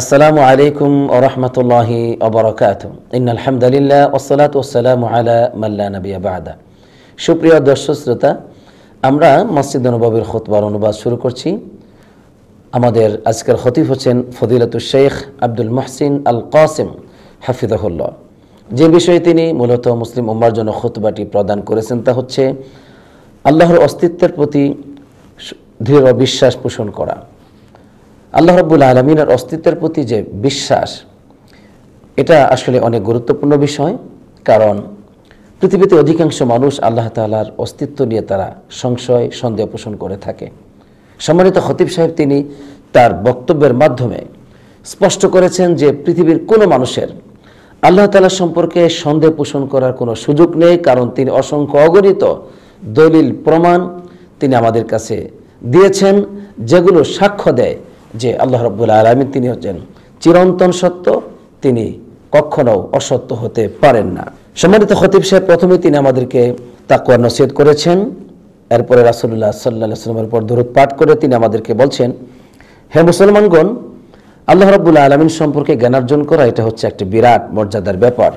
আসসালামু আলাইকুম ওয়া রাহমাতুল্লাহি ওয়া বারাকাতুহু। ইন্নাল হামদুলিল্লাহ ওয়াসসালাতু ওয়াসসালামু আলা মান লা নাবিয়্যা বা'দা। সুপ্রিয় দর্শক শ্রোতা, আমরা মসজিদ নববীর খুতবার অনুবাদ শুরু করছি। আমাদের আজকের খতিব হচ্ছেন ফজিলাতুশ শেখ আব্দুল মুহসিন আল কাসিম হাফিজাহুল্লাহ। যে বিষয়ে তিনি মূলত মুসলিম উম্মার জন্য খুতবাটি প্রদান করেছেন তা হচ্ছে আল্লাহর অস্তিত্বের প্রতি দৃঢ় বিশ্বাস পোষণ করা। আল্লাহ রাব্বুল আলামিনের অস্তিত্বের প্রতি যে বিশ্বাস, এটা আসলে অনেক গুরুত্বপূর্ণ বিষয়। কারণ পৃথিবীতে অধিকাংশ মানুষ আল্লাহ তাআলার অস্তিত্ব নিয়ে তারা সংশয় সন্দেহ পোষণ করে থাকে। সম্মানিত খতিব সাহেব তিনি তার বক্তব্যের মাধ্যমে স্পষ্ট করেছেন যে পৃথিবীর কোনো মানুষের আল্লাহ তাআলা সম্পর্কে সন্দেহ পোষণ করার কোনো সুযোগ নেই, কারণ তিনি অসংখ্য অগণিত দলিল প্রমাণ তিনি আমাদের কাছে দিয়েছেন, যেগুলো সাক্ষ্য দেয় যে আল্লাহ রাব্বুল আলামিন তিনি হচ্ছেন চিরন্তন সত্য, তিনি কখনো অসত্য হতে পারেন না। সম্মানিত খতিব সাহেব প্রথমে তিনি আমাদেরকে তাকওয়ার নসিহত করেছেন, এরপরে রাসূলুল্লাহ সাল্লাল্লাহু আলাইহি ওয়াসাল্লামের উপর দরুদ পাঠ করে তিনি আমাদেরকে বলছেন, হে মুসলমানগণ, আল্লাহ রাব্বুল আলামিন সম্পর্কে জ্ঞানার্জন করা এটা হচ্ছে একটা বিরাট মর্যাদার ব্যাপার।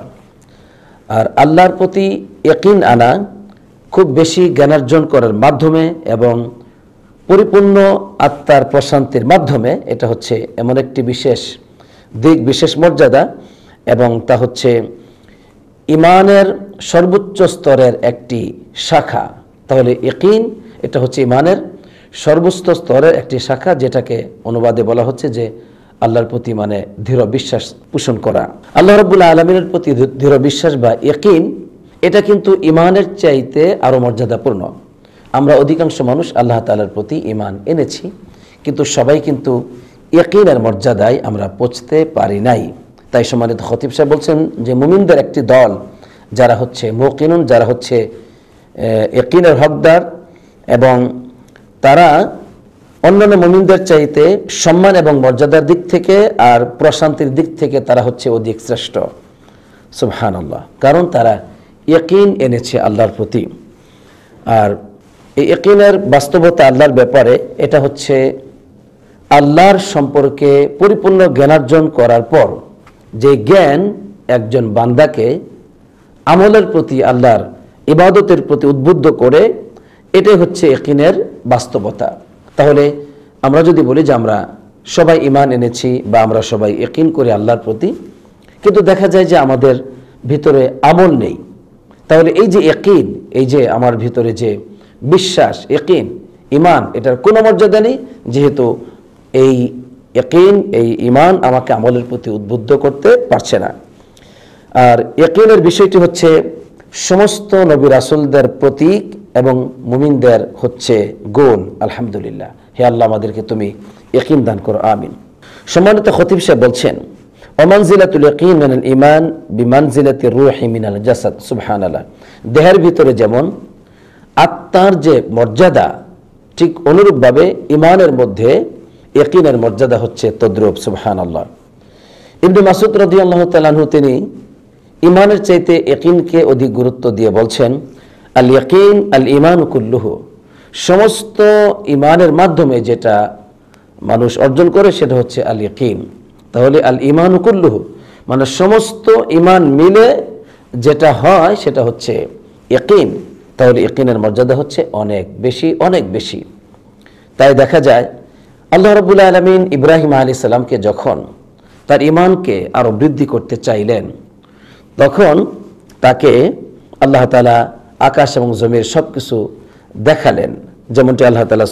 আর আল্লাহর প্রতি ইয়াকিন আনা খুব বেশি জ্ঞানার্জন করার মাধ্যমে এবং পরিপূর্ণ আত্মার প্রশান্তির মাধ্যমে এটা হচ্ছে এমন একটি বিশেষ দিক, বিশেষ মর্যাদা, এবং তা হচ্ছে ইমানের সর্বোচ্চ স্তরের একটি শাখা। তাহলে ইয়াকিন এটা হচ্ছে ইমানের সর্বোচ্চ স্তরের একটি শাখা, যেটাকে অনুবাদে বলা হচ্ছে যে আল্লাহর প্রতি মানে দৃঢ় বিশ্বাস পোষণ করা। আল্লাহ রাব্বুল আলামিনের প্রতি দৃঢ় বিশ্বাস বা ইয়াকিন এটা কিন্তু ইমানের চাইতে আরও মর্যাদাপূর্ণ। আমরা অধিকাংশ মানুষ আল্লাহ তাআলার প্রতি ঈমান এনেছি, কিন্তু সবাই কিন্তু ইয়াকিনের মর্যাদায় আমরা পৌঁছতে পারি নাই। তাই সম্মানিত খতিব সাহেব বলছেন যে মুমিনদের একটি দল যারা হচ্ছে মুকিনুন, যারা হচ্ছে ইয়াকিনের হকদার, এবং তারা অন্যান্য মুমিনদের চাইতে সম্মান এবং মর্যাদার দিক থেকে আর প্রশান্তির দিক থেকে তারা হচ্ছে অধিক শ্রেষ্ঠ। সুবহানাল্লাহ, কারণ তারা ইয়াকিন এনেছে আল্লাহর প্রতি। আর এই ইয়াকিনের বাস্তবতা আল্লাহর ব্যাপারে এটা হচ্ছে আল্লাহর সম্পর্কে পরিপূর্ণ জ্ঞানার্জন করার পর যে জ্ঞান একজন বান্দাকে আমলের প্রতি, আল্লাহর ইবাদতের প্রতি উদ্বুদ্ধ করে, এটাই হচ্ছে ইয়াকিনের বাস্তবতা। তাহলে আমরা যদি বলি যে আমরা সবাই ঈমান এনেছি বা আমরা সবাই ইয়াকিন করি আল্লাহর প্রতি, কিন্তু দেখা যায় যে আমাদের ভিতরে আমল নেই, তাহলে এই যে ইয়াকিন, এই যে আমার ভিতরে যে বিশ্বাস, ইয়াকিন, ঈমান, এটার কোনো মর্যাদা নেই, যেহেতু এই ইয়াকিন, এই ঈমান আমাকে আমলের প্রতি উদ্বুদ্ধ করতে পারছে না। আর ইয়াকিনের বিষয়টি হচ্ছে সমস্ত নবী রাসূলদের প্রতীক এবং মুমিনদের হচ্ছে গুণ। আলহামদুলিল্লাহ, হে আল্লাহ আমাদেরকে তুমি ইয়াকিন দান করো, আমিন। সম্মানিত খতিব সাহেব বলছেন, ওমানজিলাতুল ইয়াকিন মিনাল ঈমান বিমানজিলাতির রূহি মিনাল জাসাদ। সুবহানাল্লাহ, দেহের ভিতরে যেমন আত্মার যে মর্যাদা, ঠিক অনুরূপভাবে ঈমানের মধ্যে ইয়াকিনের মর্যাদা হচ্ছে তদ্রূপ। সুবহানাল্লাহ। ইবনে মাসউদ রাদিয়াল্লাহু তাআলা আনহু তিনি ঈমানের চাইতে ইয়াকিনকে অধিক গুরুত্ব দিয়ে বলছেন, আল ইয়াকিন আল ঈমানু কুল্লুহু। সমস্ত ঈমানের মাধ্যমে যেটা মানুষ অর্জন করে সেটা হচ্ছে আল ইয়াকিন। তাহলে আল ঈমানু কুল্লুহু মানে সমস্ত ঈমান মিলে যেটা হয় সেটা হচ্ছে ইয়াকিন। তাহলে ইয়াকিনের মর্যাদা হচ্ছে অনেক বেশি, অনেক বেশি। তাই দেখা যায় আল্লাহ রাব্বুল আলামিন ইব্রাহিম আলাইহিস সালামকে যখন তার ঈমানকে আরো বৃদ্ধি করতে চাইলেন, তখন তাকে আল্লাহ তাআলা আকাশ এবং জমির সবকিছু দেখালেন। যেমনটি আল্লাহ তাআলা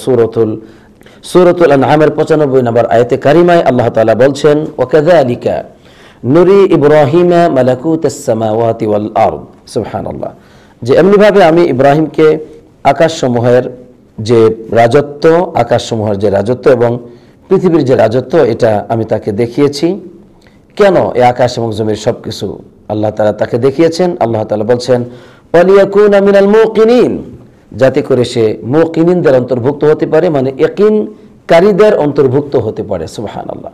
সূরাতুল আনআমের 95 নম্বর আয়াতে কারিমায় আল্লাহ তাআলা বলছেন, ওয়াকাযালিকা নুরি ইব্রাহিমা মালাকুতাস সামাওয়াতি ওয়াল আরদ। সুবহানাল্লাহ, যে এমনিভাবে আমি ইব্রাহিমকে আকাশসমূহের যে রাজত্ব, আকাশসমূহের যে রাজত্ব এবং পৃথিবীর যে রাজত্ব, এটা আমি তাকে দেখিয়েছি। কেন? এই আকাশ এবং জমির সবকিছু আল্লাহ তাআলা তাকে দেখিয়েছেন। আল্লাহ তাআলা বলছেন, ওয়ালিয়াকুনা মিনাল মুকিনিন, যাতে করে সে মুকিনিনদের অন্তর্ভুক্ত হতে পারে, মানে ইয়াকিনকারীদের অন্তর্ভুক্ত হতে পারে। সুবহানাল্লাহ।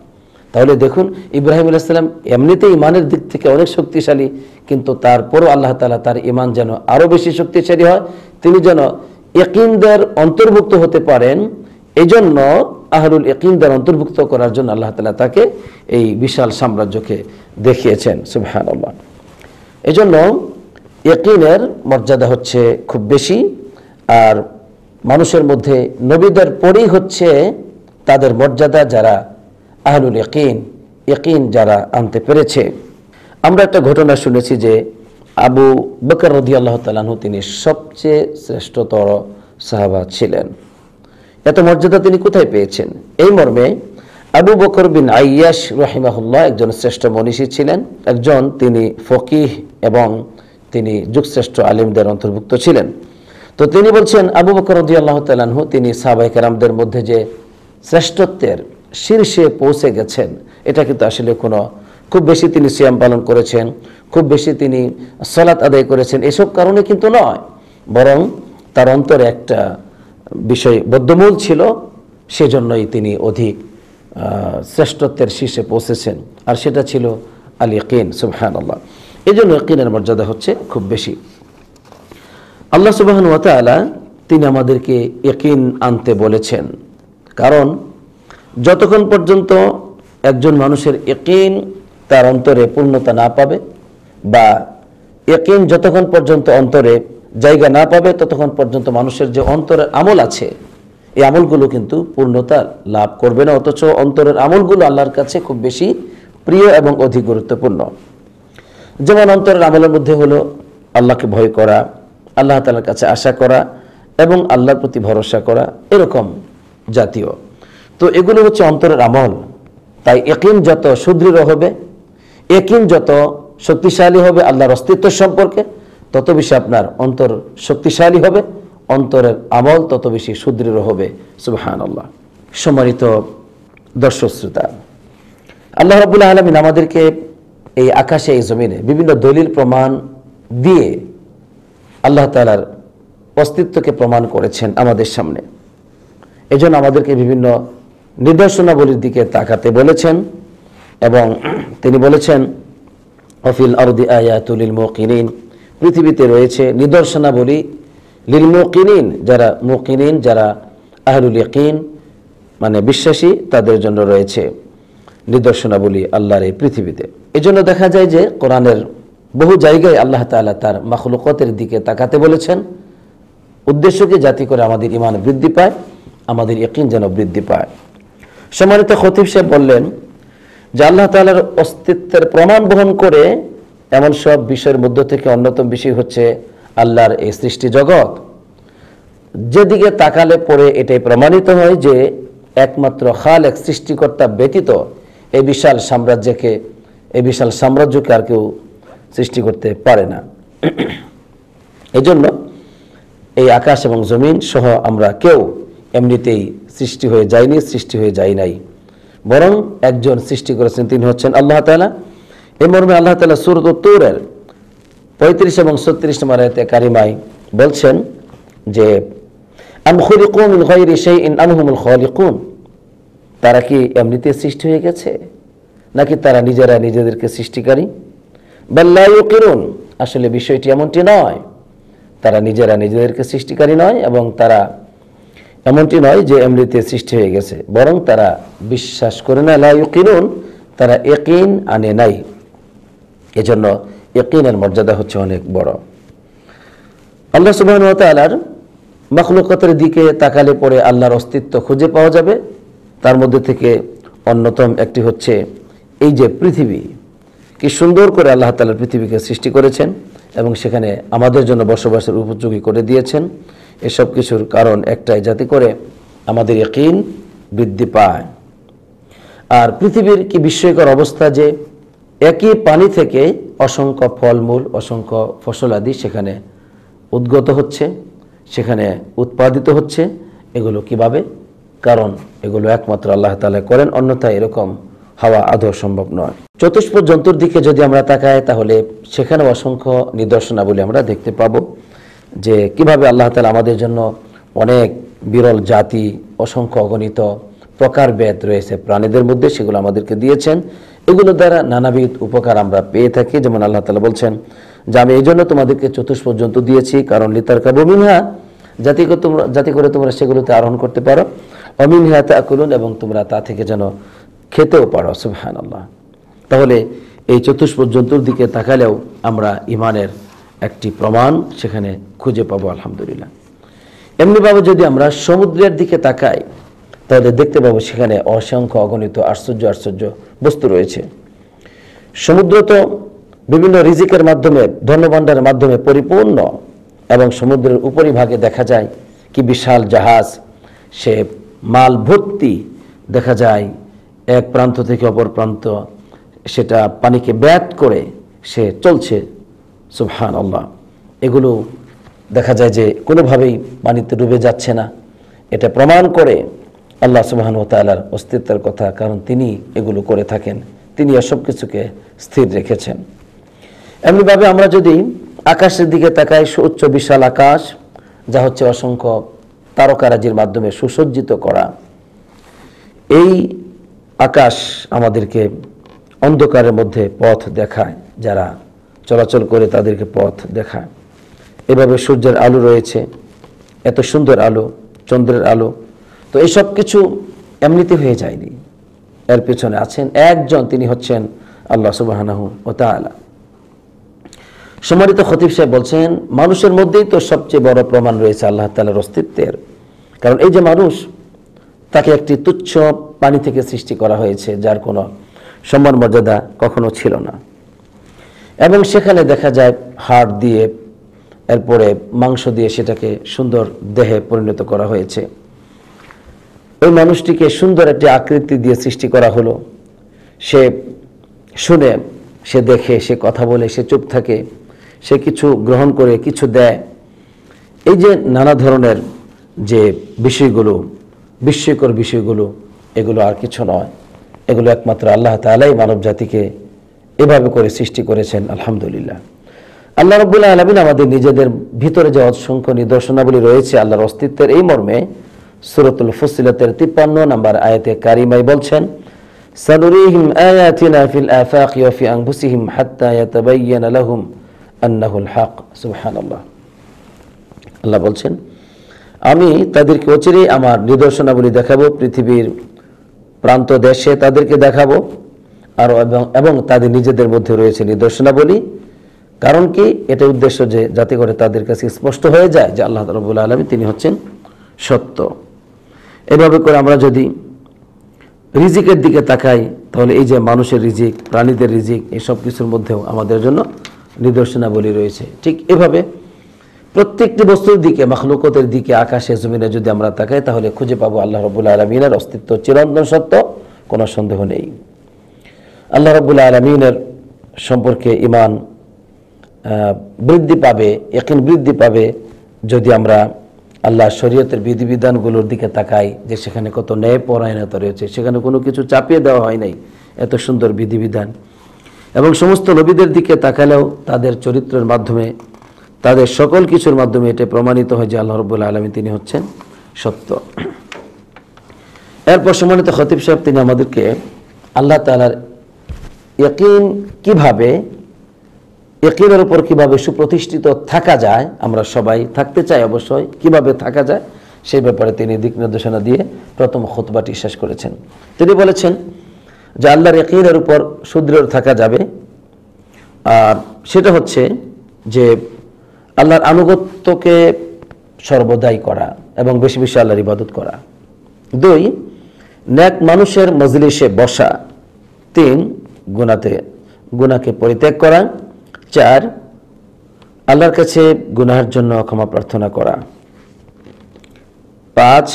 তাহলে দেখুন, ইব্রাহিম আলাইহিস সালাম এমনিতেই ঈমানের দিক থেকে অনেক শক্তিশালী, কিন্তু তারপরও আল্লাহ তাআলা তার ঈমান যেন আরো বেশি শক্তিশালী হয়, তিনি যেন ইয়াকিনদের অন্তর্ভুক্ত হতে পারেন, এজন্য আহলুল ইয়াকিনদের অন্তর্ভুক্ত করার জন্য আল্লাহ তাআলা তাকে এই বিশাল সাম্রাজ্যকে দেখিয়েছেন। সুবহানাল্লাহ। এজন্য ইয়াকিনের মর্যাদা হচ্ছে খুব বেশি, আর মানুষের মধ্যে নবীদের পরেই হচ্ছে তাদের মর্যাদা যারা আহলুল ইয়াকিন যারা আনতে পেরেছে। আমরা একটা ঘটনা শুনেছি যে আবু বকর রাদিয়াল্লাহু তাআলা আনহু তিনি সবচেয়ে শ্রেষ্ঠতর সাহাবা ছিলেন। এত মর্যাদা তিনি কোথায় পেয়েছেন? এই মর্মে আবু বকর বিন আইয়াশ রাহিমাহুল্লাহ একজন শ্রেষ্ঠ মনীষী ছিলেন, একজন তিনি ফকিহ এবং তিনি যুগশ্রেষ্ঠ আলিমদের অন্তর্ভুক্ত ছিলেন। তো তিনি বলছেন আবু বকর রাদিয়াল্লাহু তাআলা আনহু তিনি সাহাবায়ে কেরামদের মধ্যে যে শ্রেষ্ঠত্বের শীর্ষে পৌঁছে গেছেন, এটা কিন্তু আসলে কোনো খুব বেশি তিনি সিয়াম পালন করেছেন, খুব বেশি তিনি সালাত আদায় করেছেন এসব কারণে কিন্তু নয়, বরং তার অন্তরে একটা বিষয় বদ্ধমূল ছিল, সেজন্যই তিনি অধিক শ্রেষ্ঠত্বের শীর্ষে পৌঁছেছেন, আর সেটা ছিল আল ইয়াকিন। সুবহানাল্লাহ। এই জন্য ইয়াকিনের মর্যাদা হচ্ছে খুব বেশি। আল্লাহ সুবহানাহু ওয়া তাআলা তিনি আমাদেরকে ইয়াকিন আনতে বলেছেন, কারণ যতক্ষণ পর্যন্ত একজন মানুষের ইয়াকিন তার অন্তরে পূর্ণতা না পাবে, বা ইয়াকিন যতক্ষণ পর্যন্ত অন্তরে জায়গা না পাবে, ততক্ষণ পর্যন্ত মানুষের যে অন্তরের আমল আছে এই আমলগুলো কিন্তু পূর্ণতা লাভ করবে না। অথচ অন্তরের আমলগুলো আল্লাহর কাছে খুব বেশি প্রিয় এবং অধিক গুরুত্বপূর্ণ। যেমন অন্তরের আমলের মধ্যে হলো আল্লাহকে ভয় করা, আল্লাহ তাআলার কাছে আশা করা এবং আল্লাহর প্রতি ভরসা করা, এরকম জাতীয়। তো এগুলো হচ্ছে অন্তরের আমল। তাই ইয়াকিন যত সুদৃঢ় হবে, ইয়াকিন যত শক্তিশালী হবে আল্লাহর অস্তিত্ব সম্পর্কে, তত বেশি আপনার অন্তর শক্তিশালী হবে, অন্তরের আমল তত বেশি সুদৃঢ় হবে। সুবহানাল্লাহ। সম্মানিত দর্শক শ্রোতা, আল্লাহ রাব্বুল আলামিন আমাদেরকে এই আকাশে এই জমিনে বিভিন্ন দলিল প্রমাণ দিয়ে আল্লাহ তাআলার অস্তিত্বকে প্রমাণ করেছেন আমাদের সামনে। এজন্য আমাদেরকে বিভিন্ন নিদর্শনাবলীর দিকে তাকাতে বলেছেন, এবং তিনি বলেছেন অফিল আরদি আয়াতুল লিল মুকিনিন, পৃথিবীতে রয়েছে নিদর্শনাবলী লিল মুকিনিন, যারা মুকিনিন, যারা আহলুল ইয়াকিন মানে বিশ্বাসী, তাদের জন্য রয়েছে নিদর্শনাবলী আল্লাহর এই পৃথিবীতে। এজন্য দেখা যায় যে কোরআনের বহু জায়গায় আল্লাহ তাআলা তার মাখলুকাতের দিকে তাকাতে বলেছেন, উদ্দেশ্য কি? যাতে করে আমাদের ঈমান বৃদ্ধি পায়, আমাদের ইয়াকিন যেন বৃদ্ধি পায়। সম্মানিত খতিব সাহেব বললেন যে আল্লাহ তাআলার অস্তিত্বের প্রমাণ বহন করে এমন সব বিষয়ের মধ্য থেকে অন্যতম বিষয় হচ্ছে আল্লাহর এই সৃষ্টি জগৎ, যেদিকে তাকালে পরে এটাই প্রমাণিত হয় যে একমাত্র খালেক সৃষ্টিকর্তা ব্যতীত এই বিশাল সাম্রাজ্যকে আর কেউ সৃষ্টি করতে পারে না। এজন্য এই আকাশ এবং জমিন সহ আমরা কেউ এমনিতেই সৃষ্টি হয়ে যায়নি, সৃষ্টি হয়ে যায় নাই, বরং একজন সৃষ্টি করেছেন, তিনি হচ্ছেন আল্লাহ তাআলা। এই মর্মে আল্লাহ তাআলা সূরা তূরের 35 এবং 36 নম্বর আয়াতে কারিমায় বলছেন যে আম খুলিকু মিন গায়রি শাইইন আম হুমুল খালিকুন, তারা কি এমনিতে সৃষ্টি হয়ে গেছে নাকি তারা নিজেরা নিজেদেরকে সৃষ্টিকারী? বাল লা ইউকিনুন, আসলে বিষয়টি এমনটি নয়, তারা নিজেরা নিজেদেরকে সৃষ্টিকারী নয় এবং তারা এমনটি নয় যে এমনিতে সৃষ্টি হয়ে গেছে, বরং তারা বিশ্বাস করে না। লা ইউকিনুন, তারা ইয়াকিন আনে নাই। এজন্য ইয়াকিনের মর্যাদা হচ্ছে অনেক বড়। আল্লাহ সুবহানাহু ওয়া তাআলার মাখলুকাতের দিকে তাকালে পরে আল্লাহর অস্তিত্ব খুঁজে পাওয়া যাবে। তার মধ্যে থেকে অন্যতম একটি হচ্ছে এই যে পৃথিবী, কি সুন্দর করে আল্লাহ তাআলা পৃথিবীকে সৃষ্টি করেছেন এবং সেখানে আমাদের জন্য বসবাসের উপযোগী করে দিয়েছেন। এসব কিছুর কারণ একটাই, যাতে করে আমাদের ইয়াকিন বৃদ্ধি পায়। আর পৃথিবীর কি বিস্ময়কর অবস্থা যে একই পানি থেকে অসংখ্য ফলমূল, অসংখ্য ফসলাদি সেখানে উদ্গত হচ্ছে, সেখানে উৎপাদিত হচ্ছে। এগুলো কিভাবে? কারণ এগুলো একমাত্র আল্লাহ তাআলা করেন, অন্যথায় এরকম হওয়া আদৌ সম্ভব নয়। চতুষ্পদ জন্তুর দিকে যদি আমরা তাকাই, তাহলে সেখানে অসংখ্য নিদর্শনাবলী আমরা দেখতে পাবো যে কিভাবে আল্লাহ তাআলা আমাদের জন্য অনেক বিরল জাতি, অসংখ্য অগণিত প্রকারভেদ রয়েছে প্রাণীদের মধ্যে, সেগুলো আমাদেরকে দিয়েছেন। এগুলো দ্বারা নানাবিধ উপকার আমরা পেয়ে থাকি। যেমন আল্লাহ তাআলা বলছেন যে আমি এই জন্য তোমাদেরকে চতুষ্পদ জন্তু দিয়েছি, কারণ লিতারকাবু মিনহা, যাতে করে তোমরা সেগুলোতে আরোহণ করতে পারো, অমিনহা তাকুলুন, এবং তোমরা তা থেকে যেন খেতেও পারো। সুবহানাল্লাহ। তাহলে এই চতুষ্পদ জন্তুর দিকে তাকালেও আমরা ইমানের একটি প্রমাণ সেখানে খুঁজে পাবো, আলহামদুলিল্লাহ। এমনিভাবে যদি আমরা সমুদ্রের দিকে তাকাই তাহলে দেখতে পাবো সেখানে অসংখ্য অগণিত আশ্চর্য আশ্চর্য বস্তু রয়েছে। সমুদ্র তো বিভিন্ন রিজিকের মাধ্যমে, ধনভাণ্ডারের মাধ্যমে পরিপূর্ণ, এবং সমুদ্রের উপরিভাগে দেখা যায় কি বিশাল জাহাজ, সে মাল ভর্তি দেখা যায় এক প্রান্ত থেকে অপর প্রান্ত, সেটা পানিকে ব্যাট করে সে চলছে। সুবহানাল্লাহ। এগুলো দেখা যায় যে কোনোভাবেই পানিতে ডুবে যাচ্ছে না। এটা প্রমাণ করে আল্লাহ সুবহানাহু ওয়া তাআলার অস্তিত্বের কথা, কারণ তিনি এগুলো করে থাকেন, তিনি সব কিছুকে স্থির রেখেছেন। এমনিভাবে আমরা যদি আকাশের দিকে তাকাই, সুউচ্চ বিশাল আকাশ, যা হচ্ছে অসংখ্য তারকারাজির মাধ্যমে সুসজ্জিত করা, এই আকাশ আমাদেরকে অন্ধকারের মধ্যে পথ দেখায়, যারা চলাচল করে তাদেরকে পথ দেখায়। এভাবে সূর্যের আলো রয়েছে, এত সুন্দর আলো, চন্দ্রের আলো। তো এই সব কিছু এমনিতে হয়ে যায়নি, এর পেছনে আছেন একজন, তিনি হচ্ছেন আল্লাহ সুবহানাহু ওয়া তাআলা। সম্মানিত খতিব সাহেব বলছেন, মানুষের মধ্যেই তো সবচেয়ে বড় প্রমাণ রয়েছে আল্লাহ তাআলার অস্তিত্বের। কারণ এই যে মানুষ, তাকে একটি তুচ্ছ পানি থেকে সৃষ্টি করা হয়েছে, যার কোনো সম্মান মর্যাদা কখনো ছিল না, এবং সেখানে দেখা যায় হাড় দিয়ে, এরপরে মাংস দিয়ে সেটাকে সুন্দর দেহে পরিণত করা হয়েছে। ওই মানুষটিকে সুন্দর একটি আকৃতি দিয়ে সৃষ্টি করা হলো। সে শুনে, সে দেখে, সে কথা বলে, সে চুপ থাকে, সে কিছু গ্রহণ করে, কিছু দেয়। এই যে নানা ধরনের যে বিষয়গুলো, বিস্ময়কর বিষয়গুলো, এগুলো আর কিছু নয়, এগুলো একমাত্র আল্লাহ তাআলাই মানব জাতিকে এভাবে করে সৃষ্টি করেছেন। আলহামদুলিল্লাহ। আল্লাহ রাব্বুল আলামিন আমাদের নিজেদের ভিতরে যে অসংখ্য নিদর্শনাবলী রয়েছে আল্লাহর অস্তিত্বের, এই মর্মে সূরাতুল ফুসিলাতের 53 নম্বর আয়াতে কারিমায় বলছেন, সানুরিহিম আয়াতিনা ফিল আফাকি ওয়া ফি আনফুসিহিম হাত্তা ইয়াতাবায়্যানা লাহুম আন্নাহুল হক। সুবহানাল্লাহ। আল্লাহ বলছেন, আমি তাদেরকে অচিরেই আমার নিদর্শনাবলী দেখাবো, পৃথিবীর প্রান্ত দেশে তাদেরকে দেখাবো, আর এবং তাদের নিজেদের মধ্যে রয়েছে নিদর্শনাবলী। কারণ কি? এটা উদ্দেশ্য যে যাতে করে তাদের কাছে স্পষ্ট হয়ে যায় যে আল্লাহ রাব্বুল আলামিন তিনি হচ্ছেন সত্য। এভাবে করে আমরা যদি রিজিকের দিকে তাকাই তাহলে এই যে মানুষের রিজিক, প্রাণীদের রিজিক, এই সব কিছুর মধ্যেও আমাদের জন্য নিদর্শনাবলী রয়েছে। ঠিক এভাবে প্রত্যেকটি বস্তুর দিকে, মাখলুকতের দিকে, আকাশে জমিনে যদি আমরা তাকাই তাহলে খুঁজে পাবো আল্লাহ রাব্বুল আলামিনের অস্তিত্ব চিরন্তন সত্য, কোনো সন্দেহ নেই। আল্লাহ রাব্বুল আলামিনের সম্পর্কে ঈমান বৃদ্ধি পাবে, ইয়াকিন বৃদ্ধি পাবে যদি আমরা আল্লাহ শরীয়তের বিধিবিধানগুলোর দিকে তাকাই, যে সেখানে কত ন্যায়পরায়ণতা রয়েছে, সেখানে কোনো কিছু চাপিয়ে দেওয়া হয় নাই, এত সুন্দর বিধিবিধান। এবং সমস্ত নবীদের দিকে তাকালেও তাদের চরিত্রের মাধ্যমে, তাদের সকল কিছুর মাধ্যমে এটা প্রমাণিত হয় যে আল্লাহ রাব্বুল আলামিন তিনি হচ্ছেন সত্য। এরপর সম্মানিত খতিব সাহেব তিনি আমাদেরকে আল্লাহ তাআলার ইয়াকিন কিভাবে, ইয়াকিনের উপর কিভাবে সুপ্রতিষ্ঠিত থাকা যায়, আমরা সবাই থাকতে চাই অবশ্যই, কিভাবে থাকা যায় সেই ব্যাপারে তিনি দিক নির্দেশনা দিয়ে প্রথম খুতবাটি শেষ করেছেন। তিনি বলেছেন যে আল্লাহর ইয়াকিনের উপর সুদৃঢ় থাকা যাবে, আর সেটা হচ্ছে যে আল্লাহর আনুগত্যকে সর্বদাই করা এবং বেশি বেশি আল্লাহর ইবাদত করা। 2, নেক মানুষের মজলিসে বসা। 3, গুনাহকে পরিত্যাগ করা। 4, আল্লাহর কাছে গুনাহের জন্য ক্ষমা প্রার্থনা করা। 5,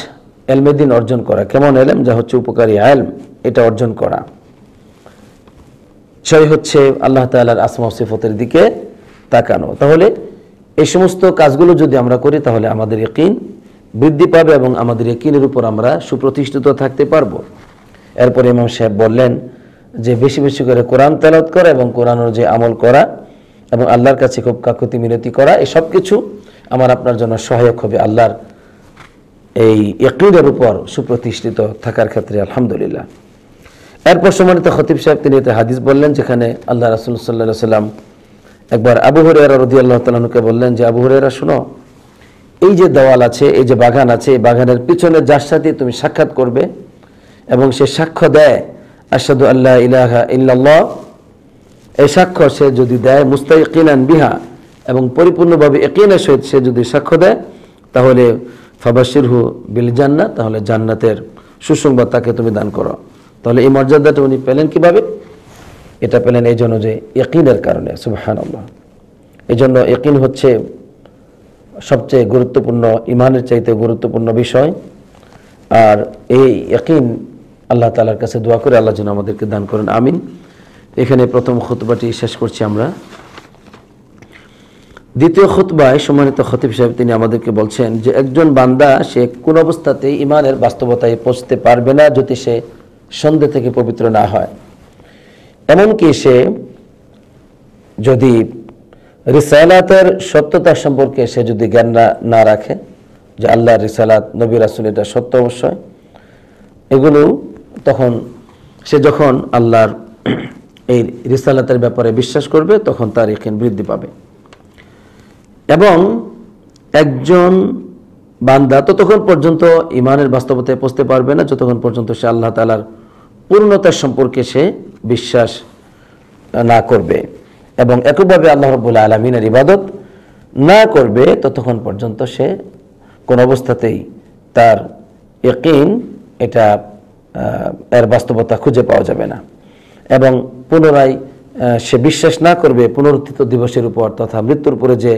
ইলমে দ্বীন অর্জন করা, কেমন ইলম, যা হচ্ছে উপকারী ইলম, এটা অর্জন করা। 6 হচ্ছে আল্লাহ তাআলার আসমা ও সিফাতের দিকে তাকানো। তাহলে এই সমস্ত কাজগুলো যদি আমরা করি তাহলে আমাদের ইয়াকিন বৃদ্ধি পাবে এবং আমাদের ইয়াকিনের উপর আমরা সুপ্রতিষ্ঠিত থাকতে পারবো। এরপর ইমাম সাহেব বললেন যে বেশি বেশি করে কোরআন তেলাওয়াত করা এবং কোরআনের যে আমল করা এবং আল্লাহর কাছে খুব কাকুতি মিনতি করা, এই সব কিছু আমার আপনার জন্য সহায়ক হবে আল্লাহর এই ইয়াকিনের উপর সুপ্রতিষ্ঠিত থাকার ক্ষেত্রে। আলহামদুলিল্লাহ। এরপর সম্মানিত খতিব সাহেব তিনি একটা হাদিস বললেন, যেখানে আল্লাহ রাসূল সাল্লাল্লাহু আলাইহি ওয়াসাল্লাম একবার আবু হুরায়রা রাদিয়াল্লাহু তাআলা আনহুকে বললেন যে আবু হুরায়রা, শুনো, এই যে দেওয়াল আছে, এই যে বাগান আছে, এই বাগানের পিছনে যার সাথে তুমি সাক্ষাৎ করবে এবং সে সাক্ষ্য দেয় আশহাদু আল্লা ইলাহা ইল্লাল্লাহ, এই সাক্ষ্য সে যদি দেয় মুস্তাইকিনান বিহা, এবং পরিপূর্ণভাবে ইয়াকিনের সহিত সে যদি সাক্ষ্য দেয়, তাহলে ফাবাশিরহু বিল জান্নাহ, তাহলে জান্নাতের সুসংবাদ তাকে তুমি দান করো। তাহলে এই মর্যাদাটা উনি পেলেন কিভাবে? এটা পেলেন এই জন্য যে ইয়াকিনের কারণে। সুবহানাল্লাহ। এই জন্য ইয়াকিন হচ্ছে সবচেয়ে গুরুত্বপূর্ণ, ইমানের চাইতে গুরুত্বপূর্ণ বিষয়। আর এই ইয়াকিন আল্লাহ তাআলার কাছে দোয়া করে আল্লাহ যেন আমাদেরকে দান করেন, আমিন। এখানে প্রথম খুতবাটি শেষ করছি আমরা। দ্বিতীয় খুতবায় সম্মানিত খতিব সাহেব তিনি আমাদেরকে বলছেন যে একজন বান্দা সে কোন অবস্থাতেই ইমানের বাস্তবতায় পৌঁছতে পারবে না যদি সে সন্দেহ থেকে পবিত্র না হয়। এমনকি সে যদি রিসালাতের সত্যতা সম্পর্কে সে যদি জ্ঞান না রাখে, যে আল্লাহর রিসালাত, নবী রাসূল এটা সত্য অবশ্যই, এগুলো তখন সে যখন আল্লাহর এই রিসালাতের ব্যাপারে বিশ্বাস করবে তখন তার ইয়াকিন বৃদ্ধি পাবে। এবং একজন বান্দা ততক্ষণ পর্যন্ত ইমানের বাস্তবতায় পৌঁছতে পারবে না যতক্ষণ পর্যন্ত সে আল্লাহ তাআলার পূর্ণতার সম্পর্কে সে বিশ্বাস না করবে এবং এককভাবে আল্লাহ রাব্বুল আলামিনের ইবাদত না করবে, ততক্ষণ পর্যন্ত সে কোন অবস্থাতেই তার ইয়াকিন এটা এর বাস্তবতা খুঁজে পাওয়া যাবে না। এবং পুনরায় সে বিশ্বাস না করবে পুনরুত্থিত দিবসের উপর তথা মৃত্যুর পরে যে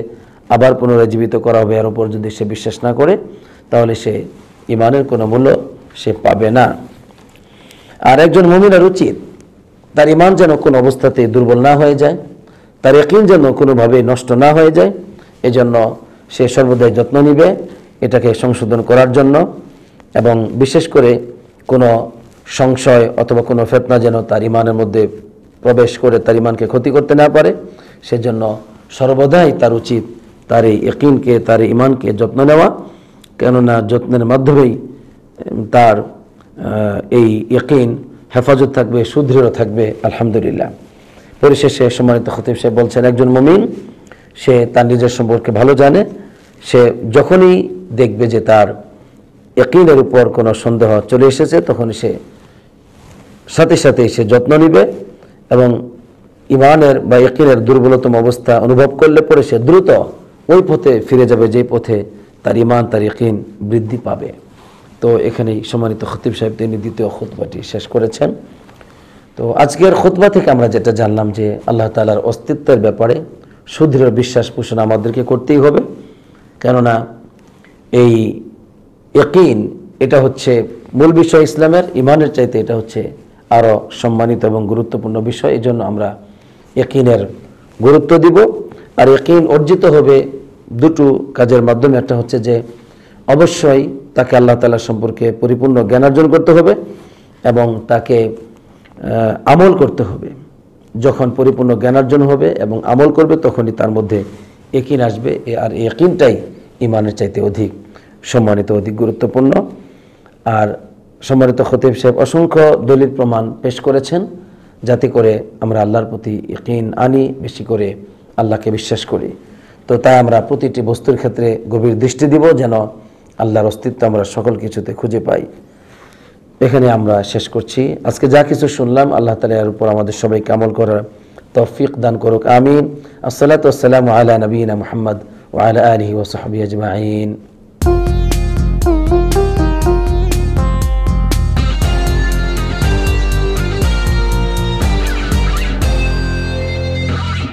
আবার পুনরায় জীবিত করা হবে এর উপর যদি সে বিশ্বাস না করে, তাহলে সে ইমানের কোনো মূল্য সে পাবে না। আর একজন মুমিনের উচিত তার ইমান যেন কোনো অবস্থাতে দুর্বল না হয়ে যায়, তার ইয়াকিন যেন কোনোভাবে নষ্ট না হয়ে যায়, এজন্য সে সর্বদাই যত্ন নিবে এটাকে সংশোধন করার জন্য। এবং বিশেষ করে কোনো সংশয় অথবা কোনো ফিতনা যেন তার ইমানের মধ্যে প্রবেশ করে তার ইমানকে ক্ষতি করতে না পারে, সেজন্য সর্বদাই তার উচিত তার এই ইয়াকিনকে, তার ইমানকে যত্ন নেওয়া, কেননা যত্নের মাধ্যমেই তার এই ইয়াকিন হেফাজত থাকবে, সুদৃঢ় থাকবে। আলহামদুলিল্লাহ। পরিশেষে সম্মানিত খতিব সাহেব বলছেন একজন মুমিন সে তার নিজের সম্পর্কে ভালো জানে, সে যখনই দেখবে যে তার ইয়াকিনের উপর কোনো সন্দেহ চলে এসেছে তখন সে সাথে সাথে সে যত্ন নিবে এবং ইমানের বা ইয়াকিনের দুর্বলতম অবস্থা অনুভব করলে পরে সে দ্রুত ওই পথে ফিরে যাবে যে পথে তার ইমান, তার ইয়াকিন বৃদ্ধি পাবে। তো এখানেই সম্মানিত খতিব সাহেব তিনি দ্বিতীয় খুতবাটি শেষ করেছেন। তো আজকের খুতবা থেকে আমরা যেটা জানলাম যে আল্লাহ তাআলার অস্তিত্বের ব্যাপারে সুদৃঢ় বিশ্বাস পোষণ আমাদেরকে করতেই হবে, কেননা এই ইয়াকিন এটা হচ্ছে মূল বিষয় ইসলামের, ইমানের চাইতে এটা হচ্ছে আরও সম্মানিত এবং গুরুত্বপূর্ণ বিষয়। এই জন্য আমরা ইয়াকিনের গুরুত্ব দিব। আর ইয়াকিন অর্জিত হবে দুটো কাজের মাধ্যমে। একটা হচ্ছে যে অবশ্যই তাকে আল্লাহ তাআলা সম্পর্কে পরিপূর্ণ জ্ঞান অর্জন করতে হবে এবং তাকে আমল করতে হবে। যখন পরিপূর্ণ জ্ঞান অর্জন হবে এবং আমল করবে তখনই তার মধ্যে ইয়াকিন আসবে। আর ইয়াকিনটাই ইমানের চাইতে অধিক সম্মানিত, অধিক গুরুত্বপূর্ণ। আর সম্মানিত খতিব সাহেব অসংখ্য দলিল প্রমাণ পেশ করেছেন যাতে করে আমরা আল্লাহর প্রতি ইয়াকিন আনি, বেশি করে আল্লাহকে বিশ্বাস করি। তো তাই আমরা প্রতিটি বস্তুর ক্ষেত্রে গভীর দৃষ্টি দিব যেন আল্লাহর অস্তিত্ব আমরা সকল কিছুতে খুঁজে পাই। এখানে আমরা শেষ করছি। আজকে যা কিছু শুনলাম আল্লাহ তাআলা এর উপর আমাদের সবাইকে আমল করার তৌফিক দান করুক, আমিন। আসসালাতু ওয়াসসালামু আলা নবিয়িনা মুহাম্মদ ওয়া আলা আলিহি ওয়া সাহবিহি আজমাইন।